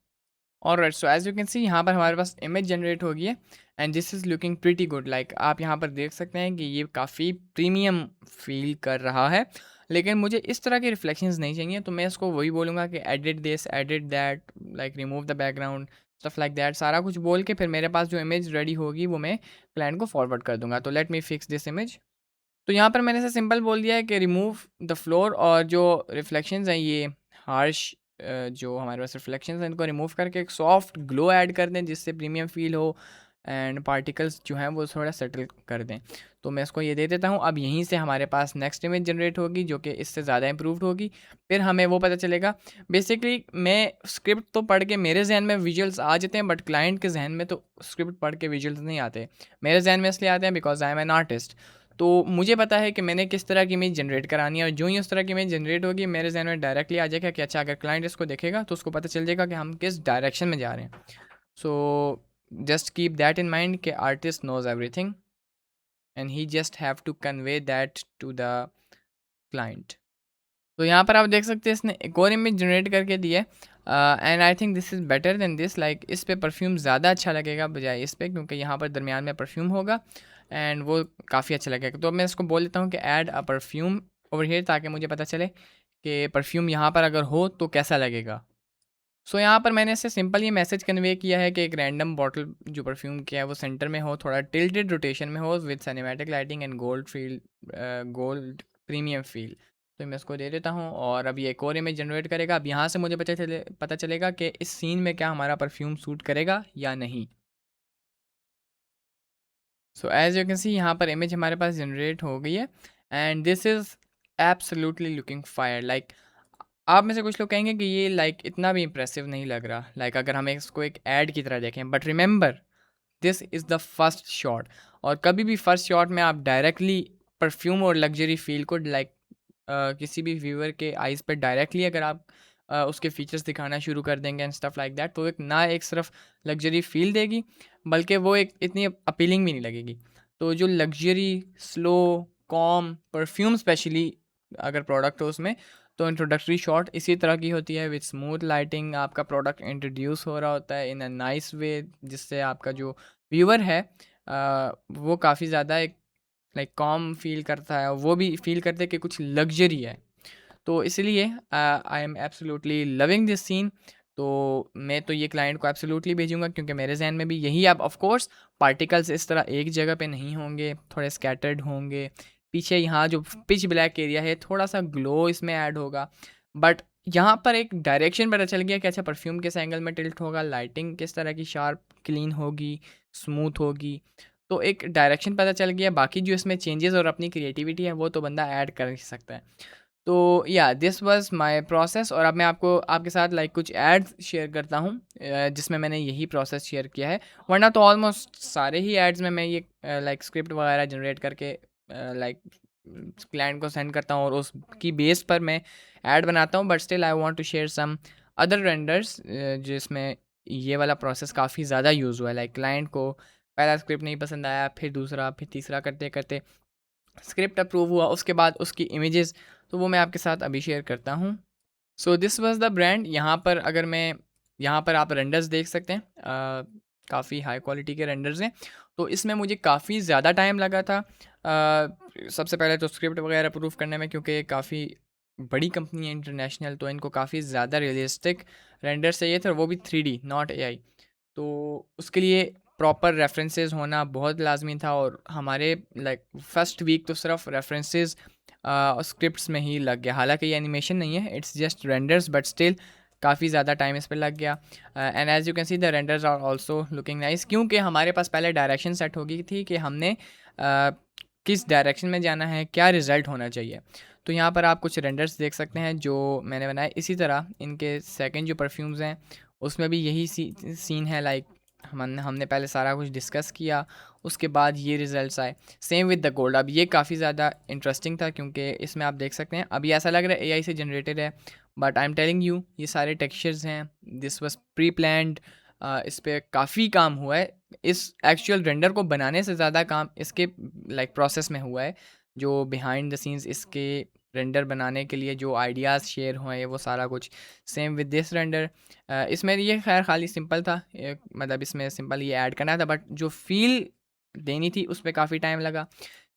Alright, so as you can see यहाँ पर हमारे पास इमेज जनरेट हो गई है, and this is looking pretty good. Like आप यहाँ पर देख सकते हैं कि ये काफ़ी प्रीमियम फील कर रहा है, लेकिन मुझे इस तरह के रिफ्लेक्शंस नहीं चाहिए। तो मैं इसको वही बोलूँगा कि edit this, edit that, like remove the background, stuff like that, सारा कुछ बोल के फिर मेरे पास जो इमेज रेडी होगी वो मैं क्लाइंट को फॉरवर्ड कर दूंगा। तो let me fix this image. तो यहाँ पर मैंने ऐसे सिंपल बोल दिया है कि रिमूव द फ्लोर, और जो रिफ्लेक्शंस हैं ये हार्श, जो हमारे पास रिफ्लेक्शंस हैं इनको रिमूव करके एक सॉफ्ट ग्लो ऐड कर दें जिससे प्रीमियम फील हो, एंड पार्टिकल्स जो हैं वो थोड़ा सेटल कर दें। तो मैं इसको ये दे देता हूँ। अब यहीं से हमारे पास नेक्स्ट इमेज जनरेट होगी जो कि इससे ज़्यादा इंप्रूव्ड होगी। फिर हमें वो पता चलेगा, बेसिकली मैं स्क्रिप्ट तो पढ़ के मेरे जहन में विजुअल्स आ जाते हैं, बट क्लाइंट के जहन में तो स्क्रिप्ट पढ़ के विजुअल्स नहीं आते। मेरे जहन में इसलिए आते हैं because I am an artist. तो मुझे पता है कि मैंने किस तरह की इमेज जनरेट करानी है, और जो ही उस तरह की इमेज जनरेट होगी मेरे जहन में डायरेक्टली आ जाएगा कि अच्छा, अगर क्लाइंट इसको देखेगा तो उसको पता चल जाएगा कि हम किस डायरेक्शन में जा रहे हैं। So just keep that in mind कि artist knows everything and he just have to convey that to the client. तो यहाँ पर आप देख सकते हैं इसने एक और इमेज जनरेट करके दी है, and I think this is better than this. Like इस पे परफ्यूम ज़्यादा अच्छा लगेगा बजाय इस पे, क्योंकि यहाँ पर दरमियान में परफ्यूम होगा एंड वो काफ़ी अच्छा लगेगा। तो मैं इसको बोल देता हूँ कि add a perfume over here, ताकि मुझे पता चले कि परफ्यूम यहाँ पर अगर हो तो कैसा लगेगा। सो यहाँ पर मैंने इससे सिंपल ये मैसेज कन्वे किया है कि एक रैंडम बॉटल जो परफ्यूम किया है वो सेंटर में हो, थोड़ा टिल्टेड रोटेशन में हो, with cinematic lighting and gold feel, gold premium feel. तो मैं इसको दे देता हूँ, और अब ये एक और इमेज जनरेट करेगा। अब यहाँ से मुझे पता चलेगा कि इस सीन में क्या हमारा परफ्यूम सूट करेगा या नहीं। So as you can see यहाँ पर इमेज हमारे पास जनरेट हो गई है, and this is absolutely looking fire. Like आप में से कुछ लोग कहेंगे कि ये इतना भी इंप्रेसिव नहीं लग रहा, अगर हम इसको एक ऐड की तरह देखें, but remember this is the first shot. और कभी भी फर्स्ट शॉट में आप डायरेक्टली परफ्यूम और लग्जरी फील को किसी भी व्यूअर के आइज़ पर डायरेक्टली अगर आप उसके फीचर्स दिखाना शुरू कर देंगे एंड स्टफ लाइक दैट, तो एक सिर्फ लग्जरी फील देगी, बल्कि वो एक इतनी अपीलिंग भी नहीं लगेगी। तो जो luxury, slow, com perfume specially अगर प्रोडक्ट हो उसमें, तो इंट्रोडक्टरी शॉट इसी तरह की होती है, विद स्मूथ लाइटिंग। आपका प्रोडक्ट इंट्रोड्यूस हो रहा होता है इन अ नाइस वे, जिससे आपका जो व्यूअर है वो काफ़ी ज़्यादा एक कॉम फील करता है, वो भी फील करते हैं कि कुछ लग्जरी है। तो इसलिए I am absolutely loving this scene. तो मैं तो ये क्लाइंट को एब्सोल्युटली भेजूंगा, क्योंकि मेरे जहन में भी यही। अब ऑफ कोर्स पार्टिकल्स इस तरह एक जगह पे नहीं होंगे, थोड़े स्कैटर्ड होंगे। पीछे यहाँ जो पिच ब्लैक एरिया है थोड़ा सा ग्लो इसमें ऐड होगा, बट यहाँ पर एक डायरेक्शन पता चल गया कि अच्छा, परफ्यूम किस एंगल में टिल्ट होगा, लाइटिंग किस तरह की शार्प क्लीन होगी, स्मूथ होगी। तो एक डायरेक्शन पता चल गया। बाकी जो इसमें चेंजेस और अपनी क्रिएटिविटी है वो तो बंदा ऐड कर ही सकता है। तो या दिस वाज माय प्रोसेस। और अब मैं आपको आपके साथ लाइक कुछ एड्स शेयर करता हूँ जिसमें मैंने यही प्रोसेस शेयर किया है। वरना तो ऑलमोस्ट सारे ही एड्स में मैं ये लाइक स्क्रिप्ट वगैरह जनरेट करके लाइक क्लाइंट को सेंड करता हूँ और उसकी बेस पर मैं ऐड बनाता हूँ। But still I want to share some other renders जिसमें ये वाला प्रोसेस काफ़ी ज़्यादा यूज़ हुआ है। लाइक क्लाइंट को पहला स्क्रिप्ट नहीं पसंद आया, फिर दूसरा, फिर तीसरा करते करते स्क्रिप्ट अप्रूव हुआ, उसके बाद उसकी इमेजेस, तो वो मैं आपके साथ अभी शेयर करता हूँ। सो दिस वाज द ब्रांड। यहाँ पर अगर मैं यहाँ पर आप रेंडर्स देख सकते हैं, काफ़ी हाई क्वालिटी के रेंडर्स हैं। तो इसमें मुझे काफ़ी ज़्यादा टाइम लगा था। सबसे पहले तो स्क्रिप्ट वगैरह अप्रूव करने में, क्योंकि ये काफ़ी बड़ी कंपनी है इंटरनेशनल, तो इनको काफ़ी ज़्यादा रियलिस्टिक रेंडर्स चाहिए थे और वो भी 3D नॉट AI। तो उसके लिए प्रॉपर रेफरेंसेस होना बहुत लाजमी था और हमारे लाइक फर्स्ट वीक तो सिर्फ रेफरेंसेस स्क्रिप्ट्स में ही लग गया। हालांकि ये एनिमेशन नहीं है, it's just renders, but still काफ़ी ज़्यादा टाइम इस पर लग गया। And as you can see the renders are also looking nice, क्योंकि हमारे पास पहले डायरेक्शन सेट हो गई थी कि हमने किस डायरेक्शन में जाना है, क्या रिज़ल्ट होना चाहिए। तो यहाँ पर आप कुछ रेंडर्स देख सकते हैं जो मैंने बनाए। इसी तरह इनके सेकंड जो परफ्यूम्स हैं उसमें भी यही सीन है। लाइक हमने पहले सारा कुछ डिस्कस किया, उसके बाद ये रिजल्ट्स आए। Same with the gold. अब ये काफ़ी ज़्यादा इंटरेस्टिंग था क्योंकि इसमें आप देख सकते हैं अभी ऐसा लग रहा है AI से जनरेटेड है, but I am telling you ये सारे टेक्सचर्स हैं, दिस वाज प्री प्लान्ड। इस पे काफ़ी काम हुआ है। इस एक्चुअल रेंडर को बनाने से ज़्यादा काम इसके लाइक प्रोसेस में हुआ है, जो बिहाइंड द सीन्स इसके रेंडर बनाने के लिए जो आइडियाज़ शेयर हुए हैं वो सारा कुछ। Same with this render. इसमें ये खैर खाली सिंपल था, मतलब इसमें सिंपल ये ऐड करना था, बट जो फील देनी थी उस पर काफ़ी टाइम लगा।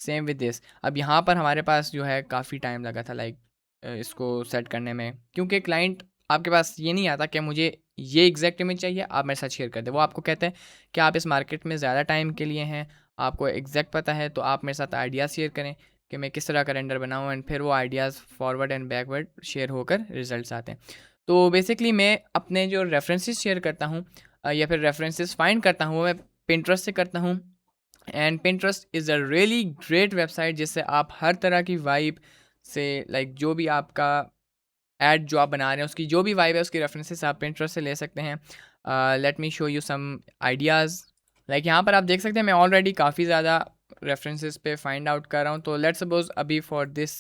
Same with this. अब यहाँ पर हमारे पास जो है काफ़ी टाइम लगा था लाइक इसको सेट करने में, क्योंकि क्लाइंट आपके पास ये नहीं आता कि मुझे ये एग्जैक्ट इमेज चाहिए, आप मेरे साथ शेयर कर दें। वो आपको कहते हैं कि आप इस मार्केट में ज़्यादा टाइम के लिए हैं, आपको एग्जैक्ट पता है, तो आप मेरे साथ आइडियाज़ शेयर करें कि मैं किस तरह का रेंडर बनाऊँ, एंड फिर वो ideas forward and backward share होकर रिजल्ट्स आते हैं। तो बेसिकली मैं अपने जो रेफरेंसेस शेयर करता हूँ या फिर रेफरेंसेस फाइंड करता हूँ वो मैं पिंटरेस्ट से करता हूँ। And Pinterest is a really great website जिससे आप हर तरह की वाइब से लाइक जो भी आपका ऐड जो आप बना रहे हैं उसकी जो भी वाइब है उसकी रेफरेंसेस आप पिंटरेस्ट से ले सकते हैं। Let me show you some ideas. Like यहाँ पर आप देख सकते हैं मैं ऑलरेडी काफ़ी ज़्यादा रेफरेंसेस पे फाइंड आउट कर रहा हूँ। तो लेट्स सपोज अभी फॉर दिस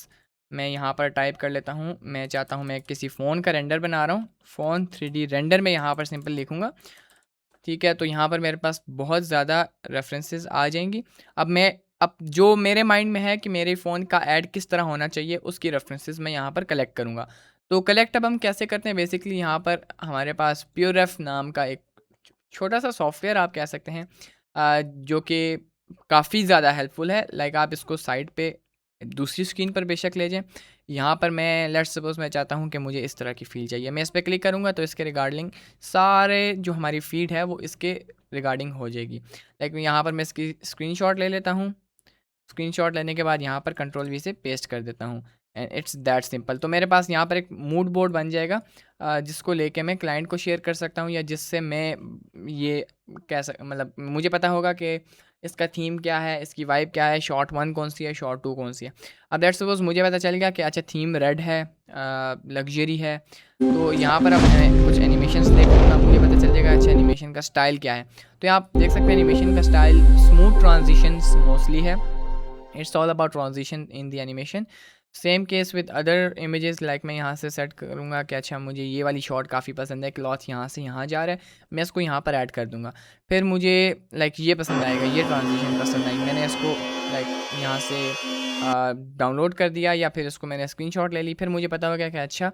मैं यहाँ पर टाइप कर लेता हूँ, मैं चाहता हूँ मैं किसी फ़ोन का रेंडर बना रहा हूँ, फ़ोन 3D रेंडर में यहाँ पर सिंपल लिखूँगा। ठीक है, तो यहाँ पर मेरे पास बहुत ज़्यादा रेफरेंसेस आ जाएंगी। अब जो मेरे माइंड में है कि मेरे फ़ोन का ऐड किस तरह होना चाहिए उसकी रेफरेंसेस मैं यहाँ पर कलेक्ट करूँगा। तो कलेक्ट अब हम कैसे करते हैं, बेसिकली यहाँ पर हमारे पास प्योरेफ नाम का एक छोटा सा सॉफ्टवेयर आप कह सकते हैं जो कि काफ़ी ज़्यादा हेल्पफुल है। लाइक आप इसको साइड पे दूसरी स्क्रीन पर बेशक ले जाएं। यहाँ पर मैं लेट्स सपोज मैं चाहता हूँ कि मुझे इस तरह की फ़ीड चाहिए, मैं इस पर क्लिक करूँगा तो इसके रिगार्डिंग सारे जो हमारी फ़ीड है वो इसके रिगार्डिंग हो जाएगी। लाइक यहाँ पर मैं इसकी स्क्रीनशॉट ले लेता हूँ, स्क्रीनशॉट लेने के बाद यहाँ पर कंट्रोल V से पेस्ट कर देता हूँ, एंड इट्स दैट सिंपल। तो मेरे पास यहाँ पर एक मूड बोर्ड बन जाएगा जिसको लेके मैं क्लाइंट को शेयर कर सकता हूँ, या जिससे मैं ये मतलब मुझे पता होगा कि इसका थीम क्या है, इसकी वाइब क्या है, शॉर्ट 1 कौन सी है, शॉर्ट 2 कौन सी है। अब दैट सपोज मुझे पता चल गया कि अच्छा थीम रेड है, लग्जरी है, तो यहाँ पर अब मैं कुछ एनिमेशंस देखूँगा, मुझे पता चल जाएगा अच्छा एनिमेशन का स्टाइल क्या है। तो यहाँ आप देख सकते हैं एनिमेशन का स्टाइल स्मूथ ट्रांजिशंस मोस्टली है, it's all about transition in the animation. Same case with other images. Like मैं यहाँ से सेट करूँगा कि अच्छा मुझे ये वाली शॉट काफ़ी पसंद है, क्लॉथ यहाँ से यहाँ जा रहा है, मैं इसको यहाँ पर ऐड कर दूँगा। फिर मुझे लाइक ये पसंद आएगा, ये ट्रांजिशन पसंद आई, मैंने इसको लाइक यहाँ से डाउनलोड कर दिया या फिर इसको मैंने स्क्रीनशॉट ले ली। फिर मुझे पता हो गया कि अच्छा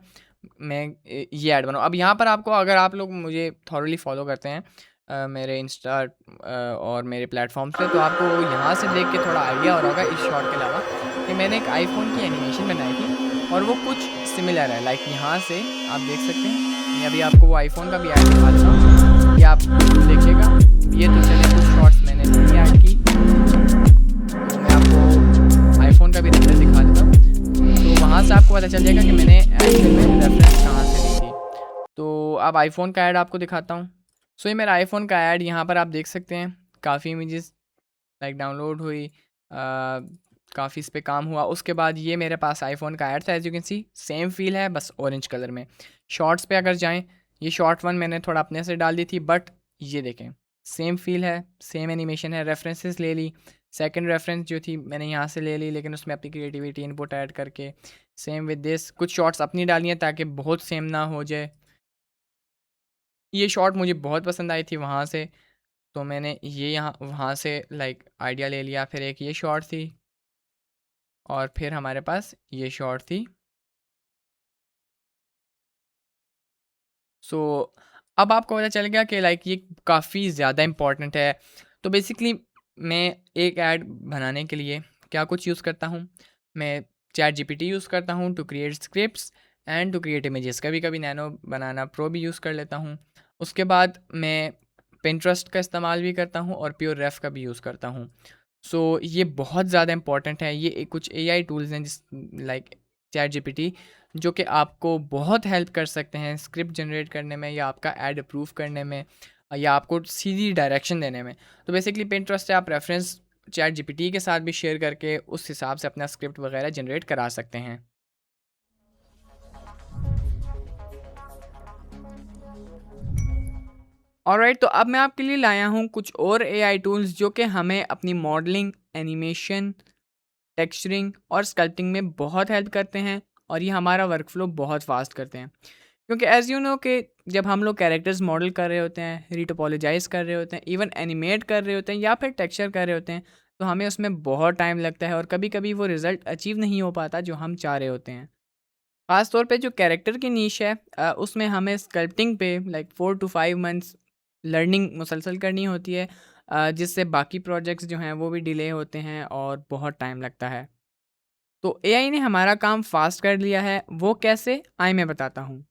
मैं ये ऐड बनाऊँ। अब यहाँ पर आपको, अगर आप लोग मुझे थॉरली फॉलो करते हैं मेरे इंस्टा और मेरे प्लेटफॉर्म्स पे, तो आपको यहाँ से देख के थोड़ा आइडिया हो रहा होगा इस शॉट के अलावा कि मैंने एक आईफोन की एनिमेशन बनाई थी और वो कुछ सिमिलर है। लाइक यहाँ से आप देख सकते हैं, मैं अभी आपको वो आईफोन का भी ऐड दिखा देता हूँ, ये आप देखिएगा। ये तो चले कुछ शॉट्स मैंने नहीं ऐड की, तो मैं आपको आईफोन का भी रेफरेंस दिखा देता हूँ, तो वहाँ से आपको पता चल जाएगा कि मैंने एक्चुअल में रेफरेंस कहाँ से ली थी। तो अब आईफोन का ऐड आपको दिखाता हूँ। सो ये मेरा आईफोन का ऐड, यहाँ पर आप देख सकते हैं काफ़ी इमेजेस लाइक डाउनलोड हुई, काफ़ी इस पे काम हुआ। उसके बाद ये मेरे पास आईफोन का ऐड था, as you can see same feel है बस ऑरेंज कलर में। शॉर्ट्स पे अगर जाएं, ये शॉर्ट वन मैंने थोड़ा अपने से डाल दी थी, बट ये देखें सेम फील है, सेम एनिमेशन है। रेफरेंसेस ले ली, सेकंड रेफरेंस जो थी मैंने यहाँ से ले ली, लेकिन उसमें अपनी क्रिएटिविटी इनपुट ऐड करके। सेम विद दिस, कुछ शॉर्ट्स अपनी डाली हैं ताकि बहुत सेम ना हो जाए। ये शॉर्ट मुझे बहुत पसंद आई थी वहाँ से, तो मैंने ये यहाँ वहाँ से लाइक आइडिया ले लिया। फिर एक ये शॉर्ट थी और फिर हमारे पास ये शॉर्ट थी। सो अब आपको पता चल गया कि लाइक ये काफ़ी ज़्यादा इम्पॉर्टेंट है। तो बेसिकली मैं एक ऐड बनाने के लिए क्या कुछ यूज़ करता हूँ, मैं चैट जीपीटी यूज़ करता हूँ to create scripts and to create images. कभी कभी नैनो बनाना प्रो भी यूज़ कर लेता हूँ। उसके बाद मैं पिंटरेस्ट का इस्तेमाल भी करता हूँ और प्योर रेफ का भी यूज़ करता हूँ। सो ये बहुत ज़्यादा इंपॉर्टेंट है। ये कुछ एआई टूल्स हैं जिस लाइक चैट जीपीटी, जो कि आपको बहुत हेल्प कर सकते हैं स्क्रिप्ट जनरेट करने में, या आपका ऐड अप्रूव करने में, या आपको सीधी डायरेक्शन देने में। तो बेसिकली पिंटरेस्ट है, आप रेफरेंस चैट जीपीटी के साथ भी शेयर करके उस हिसाब से अपना स्क्रिप्ट वगैरह जनरेट करा सकते हैं। ऑलराइट, तो अब मैं आपके लिए लाया हूँ कुछ और एआई टूल्स जो कि हमें अपनी मॉडलिंग, एनिमेशन, टेक्सचरिंग और स्कल्पटिंग में बहुत हेल्प करते हैं, और ये हमारा वर्कफ्लो बहुत फास्ट करते हैं। क्योंकि एज़ यू नो कि जब हम लोग कैरेक्टर्स मॉडल कर रहे होते हैं, रीटोपोलोजाइज कर रहे होते हैं, इवन एनिमेट कर रहे होते हैं या फिर टेक्सचर कर रहे होते हैं, तो हमें उसमें बहुत टाइम लगता है और कभी कभी वो रिज़ल्ट अचीव नहीं हो पाता जो हम चाह रहे होते हैं। ख़ास तौर पे जो कैरेक्टर की नीश है उसमें हमें स्कल्पटिंग पे लाइक 4 to 5 मंथ्स लर्निंग मुसलसल करनी होती है, जिससे बाकी प्रोजेक्ट्स जो हैं वो भी डिले होते हैं और बहुत टाइम लगता है। तो एआई ने हमारा काम फास्ट कर लिया है। वो कैसे, आइए मैं बताता हूँ।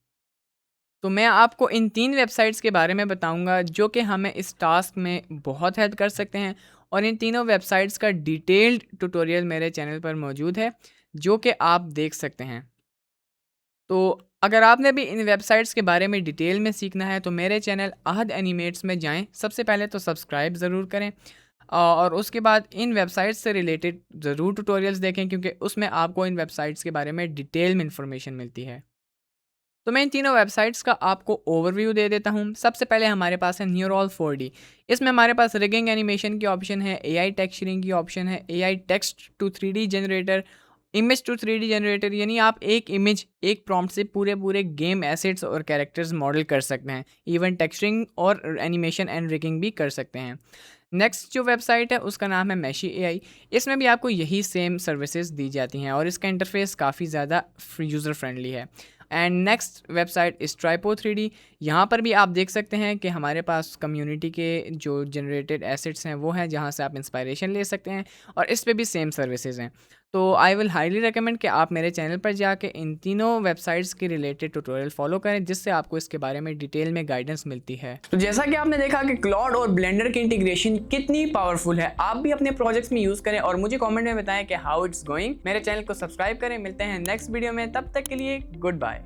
तो मैं आपको इन 3 वेबसाइट्स के बारे में बताऊंगा जो कि हमें इस टास्क में बहुत हेल्प कर सकते हैं, और इन तीनों वेबसाइट्स का डिटेल्ड ट्यूटोरियल मेरे चैनल पर मौजूद है जो कि आप देख सकते हैं। तो अगर आपने भी इन वेबसाइट्स के बारे में डिटेल में सीखना है तो मेरे चैनल अहद एनिमेट्स में जाएं। सबसे पहले तो सब्सक्राइब ज़रूर करें, और उसके बाद इन वेबसाइट्स से रिलेटेड ज़रूर ट्यूटोरियल्स देखें, क्योंकि उसमें आपको इन वेबसाइट्स के बारे में डिटेल में इंफॉर्मेशन मिलती है। तो मैं इन तीनों वेबसाइट्स का आपको ओवरव्यू दे देता हूँ। सबसे पहले हमारे पास है न्यूरल 4D। इसमें हमारे पास रिगिंग एनिमेशन की ऑप्शन है, एआई टेक्सचरिंग की ऑप्शन है, AI text to 3D generator, image to 3D generator, यानी आप एक इमेज एक प्रॉम्प्ट से पूरे गेम एसेट्स और कैरेक्टर्स मॉडल कर सकते हैं। इवन टेक्सचरिंग और एनिमेशन एंड रिगिंग भी कर सकते हैं। नेक्स्ट जो वेबसाइट है उसका नाम है मैशी एआई। इसमें भी आपको यही सेम सर्विसेज दी जाती हैं और इसका इंटरफेस काफ़ी ज़्यादा यूज़र फ्रेंडली है। एंड नेक्स्ट वेबसाइट इस ट्राइपो 3D। यहाँ पर भी आप देख सकते हैं कि हमारे पास कम्युनिटी के जो जनरेटेड एसेट्स हैं वो हैं, जहाँ से आप इंस्पायरेशन ले सकते हैं, और इस पे भी सेम सर्विसेज हैं। तो आई विल हाईली रिकमेंड कि आप मेरे चैनल पर जाके इन तीनों वेबसाइट्स के रिलेटेड ट्यूटोरियल फॉलो करें, जिससे आपको इसके बारे में डिटेल में गाइडेंस मिलती है। तो जैसा कि आपने देखा कि क्लॉड और ब्लेंडर की इंटीग्रेशन कितनी पावरफुल है, आप भी अपने प्रोजेक्ट्स में यूज करें और मुझे कमेंट में बताएं कि हाउ इट्स गोइंग। मेरे चैनल को सब्सक्राइब करें। मिलते हैं नेक्स्ट वीडियो में, तब तक के लिए गुड बाय।